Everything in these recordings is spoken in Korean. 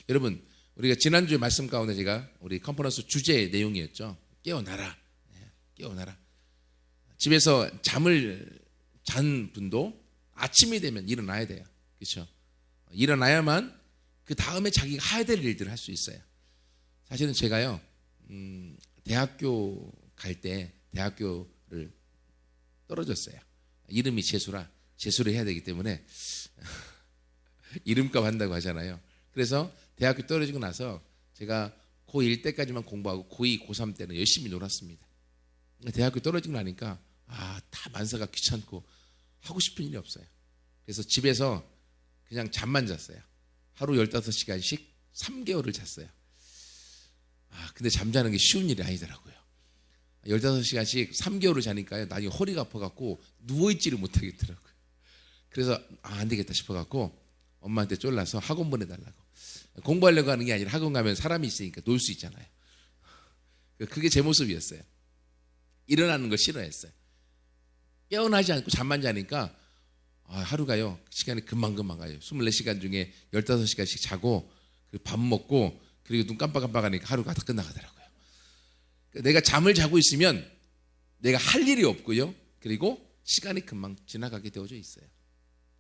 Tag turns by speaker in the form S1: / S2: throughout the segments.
S1: 여러분, 우리가 지난주에 말씀 가운데 제가 우리 컨퍼런스 주제의 내용이었죠. 깨어나라. 깨어나라. 집에서 잠을 잔 분도 아침이 되면 일어나야 돼요. 그렇죠? 일어나야만 그 다음에 자기가 해야 될 일들을 할 수 있어요. 사실은 제가요, 대학교 갈 때 대학교를 떨어졌어요. 이름이 재수라 재수를 해야 되기 때문에 이름값 한다고 하잖아요. 그래서 대학교 떨어지고 나서 제가 고1 때까지만 공부하고 고2, 고3 때는 열심히 놀았습니다. 대학교 떨어지고 나니까 다 만사가 귀찮고 하고 싶은 일이 없어요. 그래서 집에서 그냥 잠만 잤어요. 하루 15시간씩 3개월을 잤어요. 근데 잠자는 게 쉬운 일이 아니더라고요. 15시간씩 3개월을 자니까요, 나중에 허리가 아파갖고 누워있지를 못하겠더라고요. 그래서 안 되겠다 싶어갖고 엄마한테 쫄라서 학원 보내달라고. 공부하려고 하는 게 아니라 학원 가면 사람이 있으니까 놀 수 있잖아요. 그게 제 모습이었어요. 일어나는 걸 싫어했어요. 깨어나지 않고 잠만 자니까 하루가요, 시간이 금방금방 가요. 24시간 중에 15시간씩 자고 밥 먹고 그리고 눈 깜빡깜빡하니까 하루가 다 끝나가더라고요. 내가 잠을 자고 있으면 내가 할 일이 없고요, 그리고 시간이 금방 지나가게 되어져 있어요.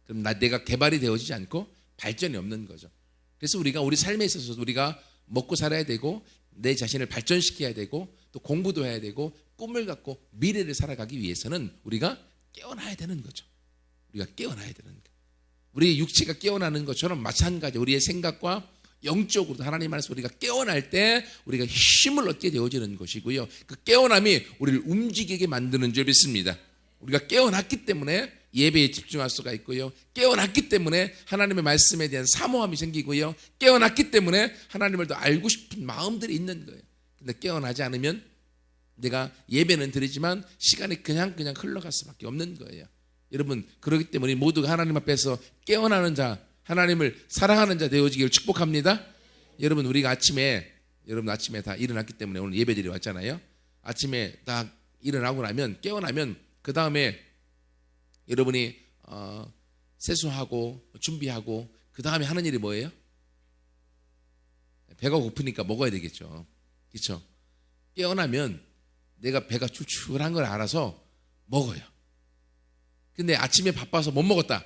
S1: 그럼 내가 개발이 되어지지 않고 발전이 없는 거죠. 그래서 우리가 우리 삶에 있어서 우리가 먹고 살아야 되고 내 자신을 발전시켜야 되고 또 공부도 해야 되고 꿈을 갖고 미래를 살아가기 위해서는 우리가 깨어나야 되는 거죠. 우리가 깨어나야 되는 거예요. 우리의 육체가 깨어나는 것처럼 마찬가지 우리의 생각과 영적으로도 하나님 안에서 우리가 깨어날 때 우리가 힘을 얻게 되어지는 것이고요. 그 깨어남이 우리를 움직이게 만드는 줄 믿습니다. 우리가 깨어났기 때문에 예배에 집중할 수가 있고요. 깨어났기 때문에 하나님의 말씀에 대한 사모함이 생기고요. 깨어났기 때문에 하나님을 더 알고 싶은 마음들이 있는 거예요. 근데 깨어나지 않으면 내가 예배는 드리지만 시간이 그냥 흘러갈 수밖에 없는 거예요. 여러분, 그렇기 때문에 모두가 하나님 앞에서 깨어나는 자, 하나님을 사랑하는 자 되어지기를 축복합니다. 여러분, 우리가 아침에 다 일어났기 때문에 오늘 예배드리 왔잖아요. 아침에 다 일어나고 나면, 깨어나면 그 다음에 여러분이 세수하고 준비하고 그 다음에 하는 일이 뭐예요? 배가 고프니까 먹어야 되겠죠. 그렇죠? 깨어나면 내가 배가 출출한 걸 알아서 먹어요. 근데 아침에 바빠서 못 먹었다.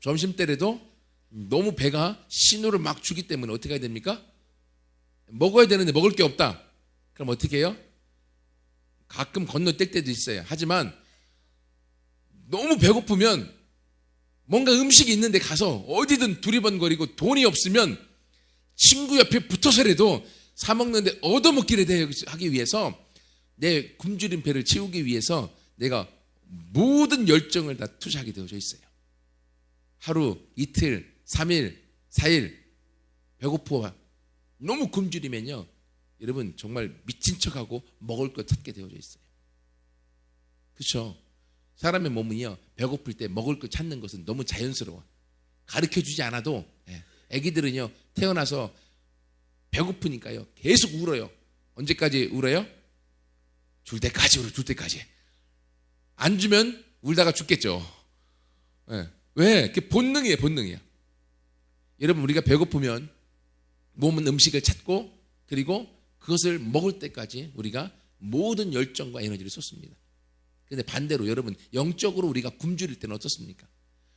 S1: 점심 때라도 너무 배가 신호를 막 주기 때문에 어떻게 해야 됩니까? 먹어야 되는데 먹을 게 없다. 그럼 어떻게 해요? 가끔 건너뛸 때도 있어요. 하지만 너무 배고프면 뭔가 음식이 있는데 가서 어디든 두리번거리고 돈이 없으면 친구 옆에 붙어서라도 사 먹는데 얻어먹기를 하기 위해서 내 굶주린 배를 채우기 위해서 내가 모든 열정을 다 투자하게 되어져 있어요. 하루, 이틀, 3일, 4일 배고파 너무 굶주리면요, 여러분 정말 미친 척하고 먹을 것 찾게 되어져 있어요. 그렇죠? 사람의 몸은요, 배고플 때 먹을 것 찾는 것은 너무 자연스러워. 가르쳐주지 않아도. 애기들은요, 태어나서 배고프니까요 계속 울어요. 언제까지 울어요? 줄 때까지 울어. 줄 때까지. 안 주면 울다가 죽겠죠. 왜? 그게 본능이에요. 본능이에요. 여러분, 우리가 배고프면 몸은 음식을 찾고 그리고 그것을 먹을 때까지 우리가 모든 열정과 에너지를 쏟습니다. 근데 반대로 여러분, 영적으로 우리가 굶주릴 때는 어떻습니까?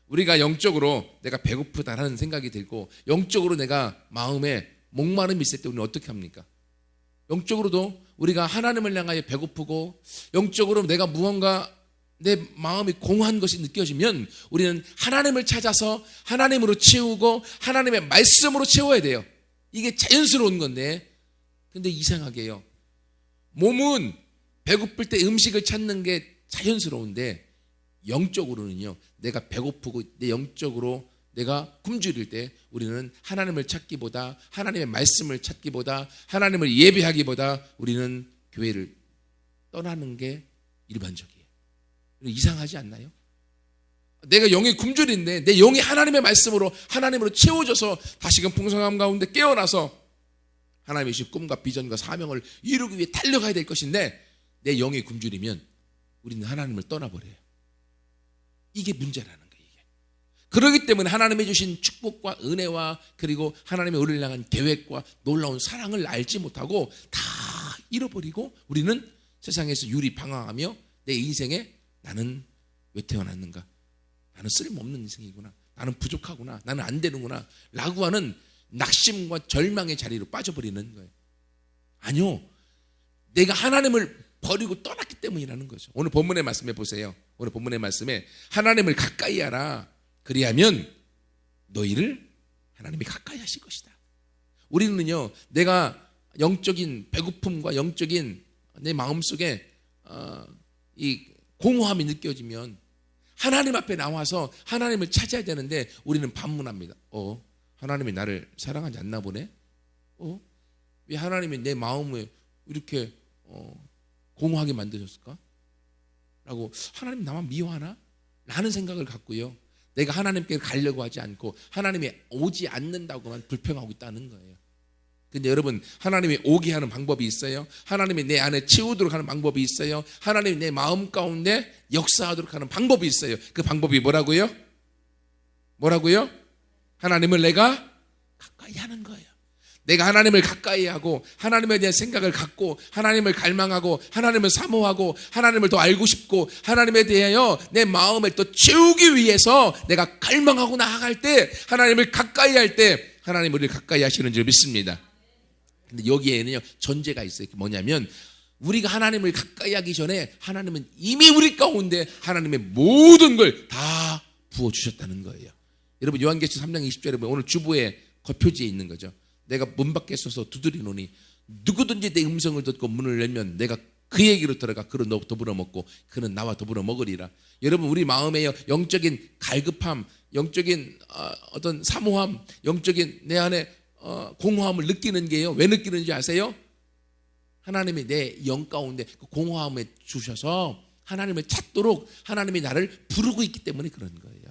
S1: 우리가 영적으로 내가 배고프다라는 생각이 들고 영적으로 내가 마음에 목마름이 있을 때 우리는 어떻게 합니까? 영적으로도 우리가 하나님을 향하여 배고프고 영적으로 내가 무언가 내 마음이 공허한 것이 느껴지면 우리는 하나님을 찾아서 하나님으로 채우고 하나님의 말씀으로 채워야 돼요. 이게 자연스러운 건데, 근데 이상하게요, 몸은 배고플 때 음식을 찾는 게 자연스러운데 영적으로는요, 내가 배고프고 내 영적으로 내가 굶주릴 때 우리는 하나님을 찾기보다, 하나님의 말씀을 찾기보다, 하나님을 예배하기보다 우리는 교회를 떠나는 게 일반적이에요. 이상하지 않나요? 내가 영이 굶주린데 내 영이 하나님의 말씀으로 하나님으로 채워져서 다시금 풍성함 가운데 깨어나서 하나님의 주신 꿈과 비전과 사명을 이루기 위해 달려가야 될 것인데 내 영이 굶주리면 우리는 하나님을 떠나버려요. 이게 문제라는 거예요. 이게. 그렇기 때문에 하나님이 주신 축복과 은혜와 그리고 하나님의 우리를 향한 계획과 놀라운 사랑을 알지 못하고 다 잃어버리고 우리는 세상에서 유리방황하며 내 인생에 나는 왜 태어났는가? 나는 쓸모없는 인생이구나. 나는 부족하구나. 나는 안 되는구나. 라고 하는 낙심과 절망의 자리로 빠져버리는 거예요. 아니요. 내가 하나님을 버리고 떠났기 때문이라는 거죠. 오늘 본문의 말씀에 보세요. 오늘 본문의 말씀에 하나님을 가까이 하라. 그리하면 너희를 하나님이 가까이 하실 것이다. 우리는요, 내가 영적인 배고픔과 영적인 내 마음속에 이 공허함이 느껴지면 하나님 앞에 나와서 하나님을 찾아야 되는데 우리는 반문합니다. 하나님이 나를 사랑하지 않나 보네? 왜 하나님이 내 마음을 이렇게 공허하게 만드셨을까? 라고 하나님 나만 미워하나? 라는 생각을 갖고요, 내가 하나님께 가려고 하지 않고 하나님이 오지 않는다고만 불평하고 있다는 거예요. 근데 여러분, 하나님이 오게 하는 방법이 있어요. 하나님이 내 안에 채우도록 하는 방법이 있어요. 하나님이 내 마음 가운데 역사하도록 하는 방법이 있어요. 그 방법이 뭐라고요? 뭐라고요? 하나님을 내가 가까이 하는 거예요. 내가 하나님을 가까이 하고 하나님에 대한 생각을 갖고 하나님을 갈망하고 하나님을 사모하고 하나님을 더 알고 싶고 하나님에 대하여 내 마음을 또 채우기 위해서 내가 갈망하고 나아갈 때, 하나님을 가까이 할 때 하나님 우리를 가까이 하시는 줄 믿습니다. 근데 여기에는요, 전제가 있어요. 뭐냐면 우리가 하나님을 가까이 하기 전에 하나님은 이미 우리 가운데 하나님의 모든 걸 다 부어주셨다는 거예요. 여러분, 요한계시록 3장 20절에 보면 오늘 주보에 겉표지에 있는 거죠. 내가 문 밖에 서서 두드리노니 누구든지 내 음성을 듣고 문을 열면 내가 그에게로 들어가 그로 더불어 먹고 그는 나와 더불어 먹으리라. 여러분, 우리 마음에 영적인 갈급함, 영적인 어떤 사모함, 영적인 내 안에 공허함을 느끼는 게요, 왜 느끼는지 아세요? 하나님이 내 영 가운데 그 공허함에 주셔서 하나님을 찾도록 하나님이 나를 부르고 있기 때문에 그런 거예요.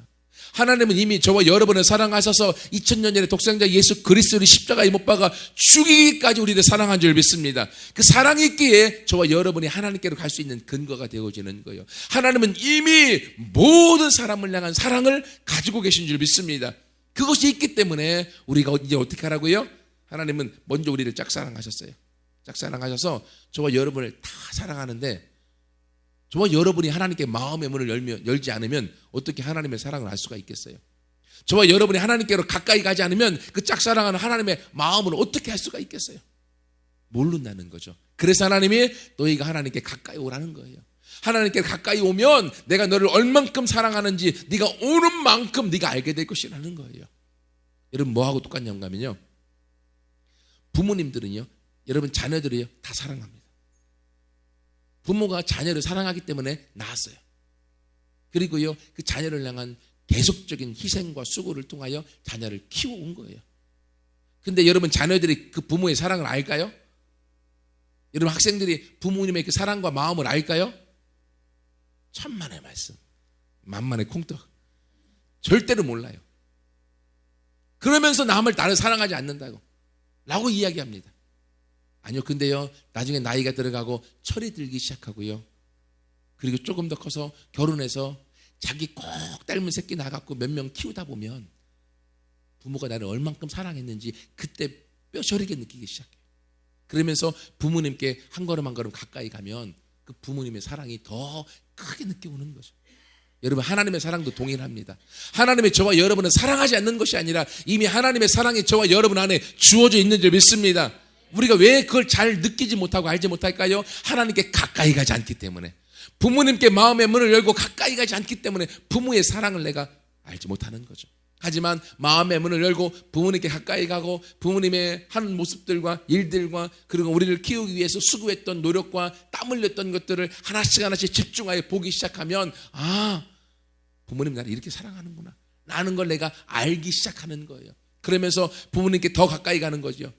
S1: 하나님은 이미 저와 여러분을 사랑하셔서 2000년 전에 독생자 예수 그리스도를 십자가에 못 박아 죽이기까지 우리를 사랑한 줄 믿습니다. 그 사랑이 있기에 저와 여러분이 하나님께로 갈 수 있는 근거가 되어지는 거예요. 하나님은 이미 모든 사람을 향한 사랑을 가지고 계신 줄 믿습니다. 그것이 있기 때문에 우리가 이제 어떻게 하라고요? 하나님은 먼저 우리를 짝사랑하셨어요. 짝사랑하셔서 저와 여러분을 다 사랑하는데, 저와 여러분이 하나님께 마음의 문을 열지 않으면 어떻게 하나님의 사랑을 알 수가 있겠어요? 저와 여러분이 하나님께로 가까이 가지 않으면 그 짝사랑하는 하나님의 마음을 어떻게 할 수가 있겠어요? 모른다는 거죠. 그래서 하나님이 너희가 하나님께 가까이 오라는 거예요. 하나님께 가까이 오면 내가 너를 얼만큼 사랑하는지 네가 오는 만큼 네가 알게 될 것이라는 거예요. 여러분, 뭐하고 똑같냐고 하면요, 부모님들은요, 여러분 자녀들이요 다 사랑합니다. 부모가 자녀를 사랑하기 때문에 낳았어요. 그리고요, 그 자녀를 향한 계속적인 희생과 수고를 통하여 자녀를 키워온 거예요. 근데 여러분, 자녀들이 그 부모의 사랑을 알까요? 여러분, 학생들이 부모님의 그 사랑과 마음을 알까요? 천만의 말씀, 만만의 콩떡. 절대로 몰라요. 그러면서 나를 사랑하지 않는다고 라고 이야기합니다. 아니요, 근데요, 나중에 나이가 들어가고 철이 들기 시작하고요, 그리고 조금 더 커서 결혼해서 자기 꼭 닮은 새끼 낳아갖고 몇 명 키우다 보면 부모가 나를 얼만큼 사랑했는지 그때 뼈저리게 느끼기 시작해요. 그러면서 부모님께 한 걸음 한 걸음 가까이 가면 그 부모님의 사랑이 더 크게 느껴오는 거죠. 여러분, 하나님의 사랑도 동일합니다. 하나님의 저와 여러분은 사랑하지 않는 것이 아니라 이미 하나님의 사랑이 저와 여러분 안에 주어져 있는 줄 믿습니다. 우리가 왜 그걸 잘 느끼지 못하고 알지 못할까요? 하나님께 가까이 가지 않기 때문에, 부모님께 마음의 문을 열고 가까이 가지 않기 때문에 부모의 사랑을 내가 알지 못하는 거죠. 하지만 마음의 문을 열고 부모님께 가까이 가고 부모님의 하는 모습들과 일들과 그리고 우리를 키우기 위해서 수고했던 노력과 땀 흘렸던 것들을 하나씩 하나씩 집중하여 보기 시작하면, 부모님 나를 이렇게 사랑하는구나 라는 걸 내가 알기 시작하는 거예요. 그러면서 부모님께 더 가까이 가는 거죠.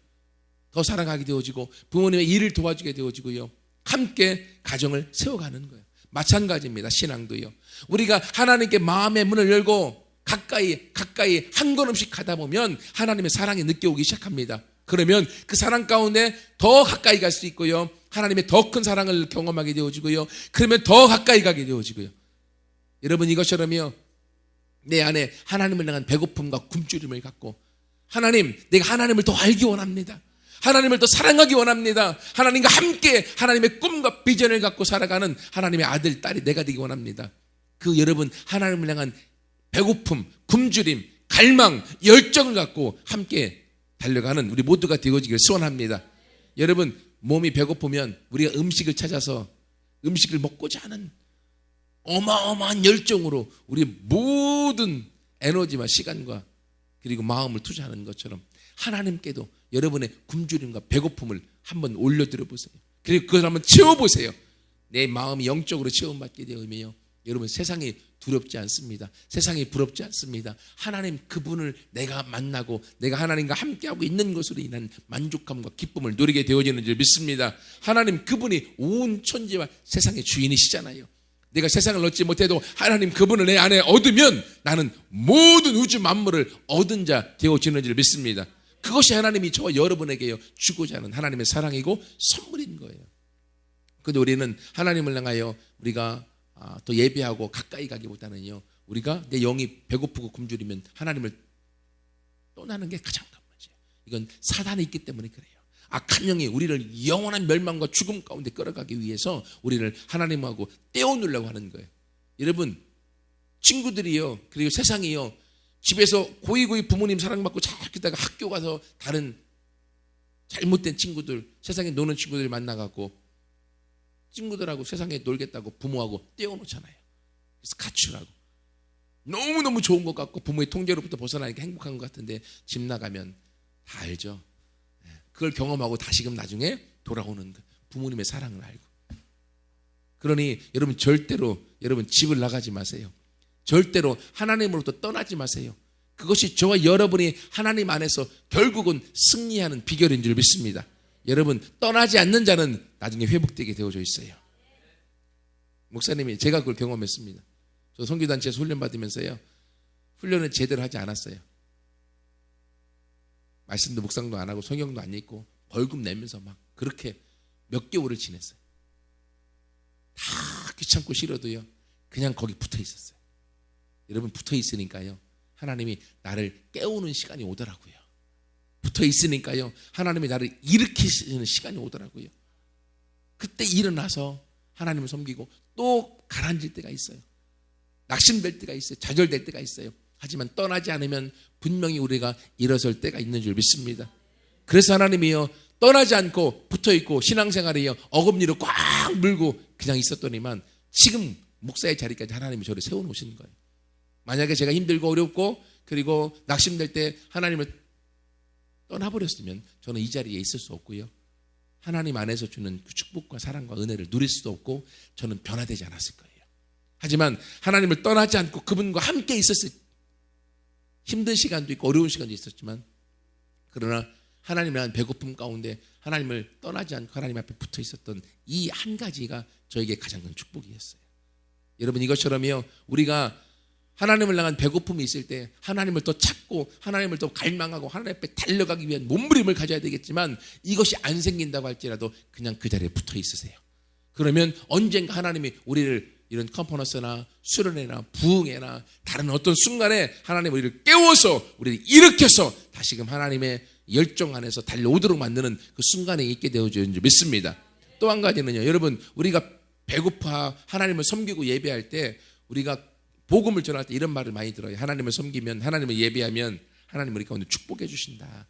S1: 더 사랑하게 되어지고 부모님의 일을 도와주게 되어지고요, 함께 가정을 세워가는 거예요. 마찬가지입니다. 신앙도요. 우리가 하나님께 마음의 문을 열고 가까이 한 걸음씩 가다 보면 하나님의 사랑이 느껴오기 시작합니다. 그러면 그 사랑 가운데 더 가까이 갈 수 있고요, 하나님의 더 큰 사랑을 경험하게 되어지고요, 그러면 더 가까이 가게 되어지고요. 여러분, 이것처럼요, 내 안에 하나님을 향한 배고픔과 굶주림을 갖고, 하나님, 내가 하나님을 더 알기 원합니다. 하나님을 더 사랑하기 원합니다. 하나님과 함께 하나님의 꿈과 비전을 갖고 살아가는 하나님의 아들, 딸이 내가 되기 원합니다. 그 여러분 하나님을 향한 배고픔, 굶주림, 갈망, 열정을 갖고 함께 달려가는 우리 모두가 되어지길 소원합니다. 여러분, 몸이 배고프면 우리가 음식을 찾아서 음식을 먹고자 하는 어마어마한 열정으로 우리 모든 에너지와 시간과 그리고 마음을 투자하는 것처럼 하나님께도 여러분의 굶주림과 배고픔을 한번 올려드려 보세요. 그리고 그걸 한번 채워보세요. 내 마음이 영적으로 체험받게 되면 여러분, 세상이 두렵지 않습니다. 세상이 부럽지 않습니다. 하나님 그분을 내가 만나고 내가 하나님과 함께하고 있는 것으로 인한 만족감과 기쁨을 누리게 되어지는 줄 믿습니다. 하나님 그분이 온 천지와 세상의 주인이시잖아요. 내가 세상을 얻지 못해도 하나님 그분을 내 안에 얻으면 나는 모든 우주 만물을 얻은 자 되어지는 줄 믿습니다. 그것이 하나님이 저와 여러분에게 주고자 하는 하나님의 사랑이고 선물인 거예요. 그런데 우리는 하나님을 향하여 우리가 또 예배하고 가까이 가기보다는요, 우리가 내 영이 배고프고 굶주리면 하나님을 떠나는 게 가장 큰 문제예요. 이건 사단이 있기 때문에 그래요. 악한 영이 우리를 영원한 멸망과 죽음 가운데 끌어가기 위해서 우리를 하나님하고 떼어놓으려고 하는 거예요. 여러분, 친구들이요, 그리고 세상이요, 집에서 고이고이 부모님 사랑받고 잘 크다가 학교 가서 다른 잘못된 친구들, 세상에 노는 친구들 만나갖고 친구들하고 세상에 놀겠다고 부모하고 떼어놓잖아요. 그래서 가출하고 너무너무 좋은 것 같고 부모의 통제로부터 벗어나니까 행복한 것 같은데 집 나가면 다 알죠. 그걸 경험하고 다시금 나중에 돌아오는 부모님의 사랑을 알고. 그러니 여러분, 절대로 여러분 집을 나가지 마세요. 절대로 하나님으로부터 떠나지 마세요. 그것이 저와 여러분이 하나님 안에서 결국은 승리하는 비결인 줄 믿습니다. 여러분, 떠나지 않는 자는 나중에 회복되게 되어져 있어요. 목사님이, 제가 그걸 경험했습니다. 저 선교단체에서 훈련 받으면서요, 훈련을 제대로 하지 않았어요. 말씀도 묵상도 안 하고 성경도 안 읽고 벌금 내면서 막 그렇게 몇 개월을 지냈어요. 다 귀찮고 싫어도요, 그냥 거기 붙어 있었어요. 여러분, 붙어 있으니까요, 하나님이 나를 깨우는 시간이 오더라고요. 붙어 있으니까요, 하나님이 나를 일으키시는 시간이 오더라고요. 그때 일어나서 하나님을 섬기고 또 가라앉을 때가 있어요. 낙심될 때가 있어요. 좌절될 때가 있어요. 하지만 떠나지 않으면 분명히 우리가 일어설 때가 있는 줄 믿습니다. 그래서 하나님이요, 떠나지 않고 붙어있고 신앙생활이요, 어금니로 꽉 물고 그냥 있었더니만 지금 목사의 자리까지 하나님이 저를 세워놓으시는 거예요. 만약에 제가 힘들고 어렵고 그리고 낙심될 때 하나님을 떠나버렸으면 저는 이 자리에 있을 수 없고요, 하나님 안에서 주는 그 축복과 사랑과 은혜를 누릴 수도 없고 저는 변화되지 않았을 거예요. 하지만 하나님을 떠나지 않고 그분과 함께 있었을 때 힘든 시간도 있고 어려운 시간도 있었지만, 그러나 하나님에 대한 배고픔 가운데 하나님을 떠나지 않고 하나님 앞에 붙어 있었던 이 한 가지가 저에게 가장 큰 축복이었어요. 여러분, 이것처럼요, 우리가 하나님을 향한 배고픔이 있을 때 하나님을 더 찾고 하나님을 더 갈망하고 하나님 앞에 달려가기 위한 몸부림을 가져야 되겠지만, 이것이 안 생긴다고 할지라도 그냥 그 자리에 붙어 있으세요. 그러면 언젠가 하나님이 우리를 이런 컨퍼런스나 수련회나 부흥회나 다른 어떤 순간에 하나님 우리를 깨워서 우리를 일으켜서 다시금 하나님의 열정 안에서 달려오도록 만드는 그 순간에 있게 되어지는 줄 믿습니다. 또 한 가지는요, 여러분, 우리가 배고파 하나님을 섬기고 예배할 때 우리가 복음을 전할 때 이런 말을 많이 들어요. 하나님을 섬기면, 하나님을 예배하면 하나님 우리 가운데 축복해 주신다.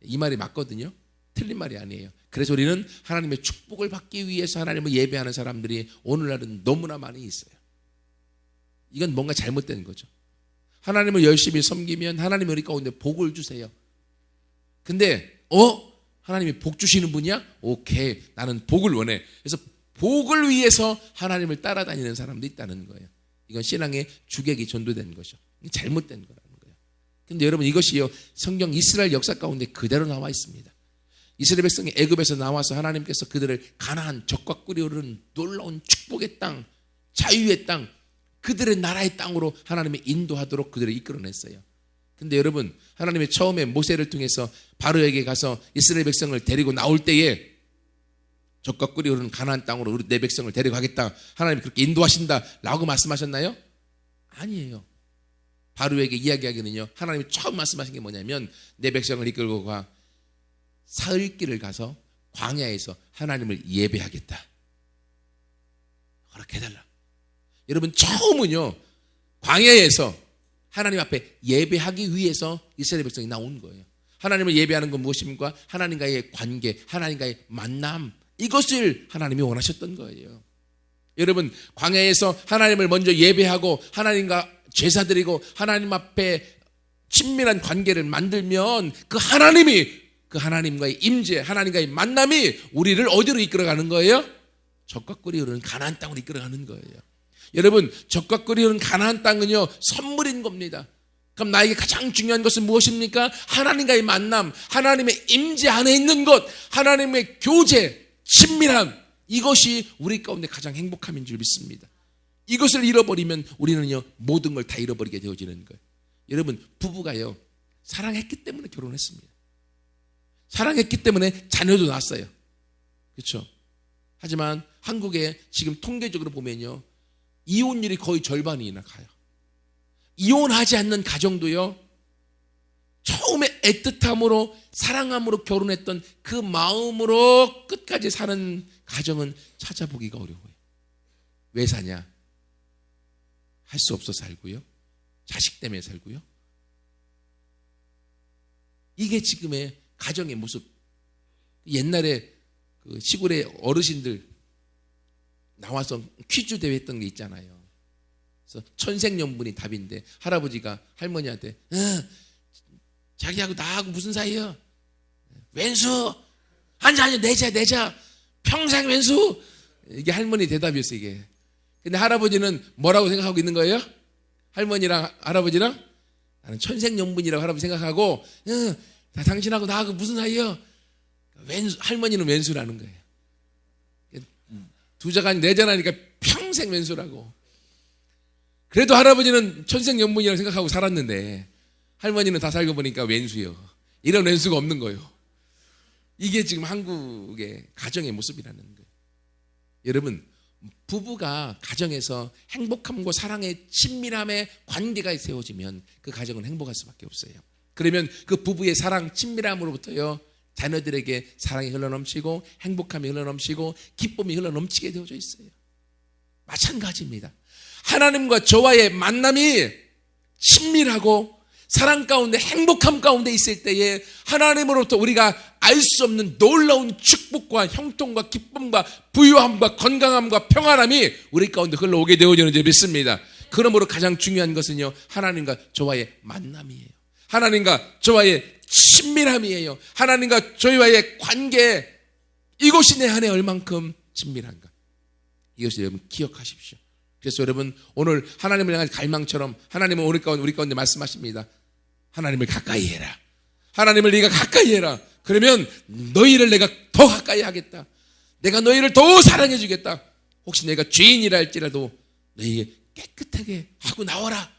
S1: 이 말이 맞거든요. 틀린 말이 아니에요. 그래서 우리는 하나님의 축복을 받기 위해서 하나님을 예배하는 사람들이 오늘날은 너무나 많이 있어요. 이건 뭔가 잘못된 거죠. 하나님을 열심히 섬기면 하나님이 우리 가운데 복을 주세요. 근데 하나님이 복 주시는 분이야? 오케이, 나는 복을 원해. 그래서 복을 위해서 하나님을 따라다니는 사람도 있다는 거예요. 이건 신앙의 주객이 전도된 것이죠. 잘못된 거라는 거예요. 근데 여러분, 이것이요, 성경 이스라엘 역사 가운데 그대로 나와 있습니다. 이스라엘 백성이 애굽에서 나와서 하나님께서 그들을 가나안 적과 꿀이 흐르는 놀라운 축복의 땅, 자유의 땅, 그들의 나라의 땅으로 하나님이 인도하도록 그들을 이끌어냈어요. 근데 여러분, 하나님이 처음에 모세를 통해서 바로에게 가서 이스라엘 백성을 데리고 나올 때에 적과 꿀이 흐르는 가나안 땅으로 우리 내 백성을 데려가겠다, 하나님이 그렇게 인도하신다 라고 말씀하셨나요? 아니에요. 바로에게 이야기하기는요, 하나님이 처음 말씀하신 게 뭐냐면 내 백성을 이끌고 가 사흘길을 가서 광야에서 하나님을 예배하겠다. 그렇게 해달라. 여러분, 처음은요 광야에서 하나님 앞에 예배하기 위해서 이스라엘 백성이 나온 거예요. 하나님을 예배하는 건 무엇입니까? 하나님과의 관계, 하나님과의 만남, 이것을 하나님이 원하셨던 거예요. 여러분, 광야에서 하나님을 먼저 예배하고 하나님과 제사 드리고 하나님 앞에 친밀한 관계를 만들면 그 하나님과의 임재, 하나님과의 만남이 우리를 어디로 이끌어가는 거예요? 적과 꿀이 흐르는 가나안 땅으로 이끌어가는 거예요. 여러분, 적과 꿀이 흐르는 가나안 땅은요 선물인 겁니다. 그럼 나에게 가장 중요한 것은 무엇입니까? 하나님과의 만남, 하나님의 임재 안에 있는 것, 하나님의 교제, 친밀함, 이것이 우리 가운데 가장 행복함인 줄 믿습니다. 이것을 잃어버리면 우리는요 모든 걸 다 잃어버리게 되어지는 거예요. 여러분, 부부가요 사랑했기 때문에 결혼했습니다. 사랑했기 때문에 자녀도 낳았어요. 그렇죠? 하지만 한국에 지금 통계적으로 보면요 이혼율이 거의 절반이나 가요. 이혼하지 않는 가정도요 처음에 애틋함으로 사랑함으로 결혼했던 그 마음으로 끝까지 사는 가정은 찾아보기가 어려워요. 왜 사냐? 할 수 없어서 살고요, 자식 때문에 살고요. 이게 지금의 가정의 모습. 옛날에 그 시골의 어르신들 나와서 퀴즈 대회 했던 게 있잖아요. 그래서 천생연분이 답인데 할아버지가 할머니한테 자기하고 나하고 무슨 사이야? 왼수. 아니 내자 평생 왼수. 이게 할머니 대답이었어요. 이게. 근데 할아버지는 뭐라고 생각하고 있는 거예요? 할머니랑 할아버지랑 나는 천생연분이라고 할아버지 생각하고 당신하고 나하고 무슨 사이야? 왼수. 할머니는 왼수라는 거예요. 두자가 아니고 내자라니까 평생 왼수라고. 그래도 할아버지는 천생연분이라고 생각하고 살았는데 할머니는 다 살고 보니까 왼수요. 이런 왼수가 없는 거예요. 이게 지금 한국의 가정의 모습이라는 거예요. 여러분, 부부가 가정에서 행복함과 사랑의 친밀함의 관계가 세워지면 그 가정은 행복할 수밖에 없어요. 그러면 그 부부의 사랑, 친밀함으로부터요 자녀들에게 사랑이 흘러넘치고 행복함이 흘러넘치고 기쁨이 흘러넘치게 되어져 있어요. 마찬가지입니다. 하나님과 저와의 만남이 친밀하고 사랑 가운데 행복함 가운데 있을 때에 하나님으로부터 우리가 알 수 없는 놀라운 축복과 형통과 기쁨과 부유함과 건강함과 평안함이 우리 가운데 흘러오게 되어지는 줄 믿습니다. 그러므로 가장 중요한 것은요 하나님과 저와의 만남이에요. 하나님과 저와의 친밀함이에요. 하나님과 저와의 관계, 이것이 내 안에 얼만큼 친밀한가, 이것을 여러분 기억하십시오. 그래서 여러분, 오늘 하나님을 향한 갈망처럼 하나님은 우리 가운데 말씀하십니다. 하나님을 가까이 해라. 하나님을 네가 가까이 해라. 그러면 너희를 내가 더 가까이 하겠다. 내가 너희를 더 사랑해 주겠다. 혹시 내가 죄인이라 할지라도 너희에게 깨끗하게 하고 나와라.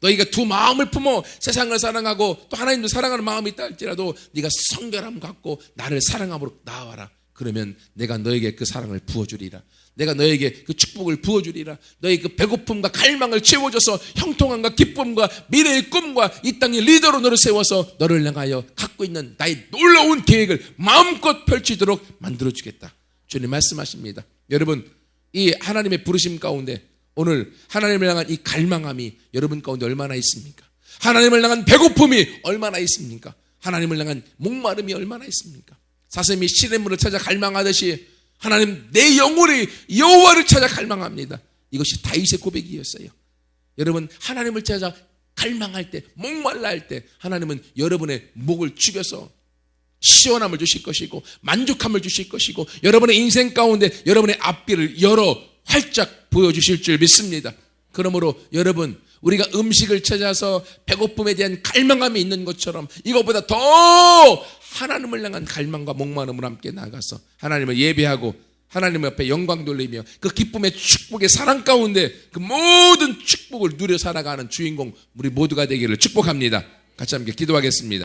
S1: 너희가 두 마음을 품어 세상을 사랑하고 또 하나님도 사랑하는 마음이 있다 할지라도 네가 성결함 갖고 나를 사랑함으로 나와라. 그러면 내가 너에게 그 사랑을 부어주리라. 내가 너에게 그 축복을 부어주리라. 너의 그 배고픔과 갈망을 채워줘서 형통함과 기쁨과 미래의 꿈과 이 땅의 리더로 너를 세워서 너를 향하여 갖고 있는 나의 놀라운 계획을 마음껏 펼치도록 만들어주겠다. 주님 말씀하십니다. 여러분, 이 하나님의 부르심 가운데 오늘 하나님을 향한 이 갈망함이 여러분 가운데 얼마나 있습니까? 하나님을 향한 배고픔이 얼마나 있습니까? 하나님을 향한 목마름이 얼마나 있습니까? 사슴이 시냇물을 찾아 갈망하듯이 하나님, 내 영혼이 여호와를 찾아 갈망합니다. 이것이 다윗의 고백이었어요. 여러분, 하나님을 찾아 갈망할 때, 목말라 할 때 하나님은 여러분의 목을 죽여서 시원함을 주실 것이고 만족함을 주실 것이고 여러분의 인생 가운데 여러분의 앞길을 열어 활짝 보여주실 줄 믿습니다. 그러므로 여러분, 우리가 음식을 찾아서 배고픔에 대한 갈망함이 있는 것처럼 이것보다 더 하나님을 향한 갈망과 목마름으로 함께 나가서 하나님을 예배하고 하나님 앞에 영광 돌리며 그 기쁨의 축복의 사랑 가운데 그 모든 축복을 누려 살아가는 주인공 우리 모두가 되기를 축복합니다. 같이 함께 기도하겠습니다.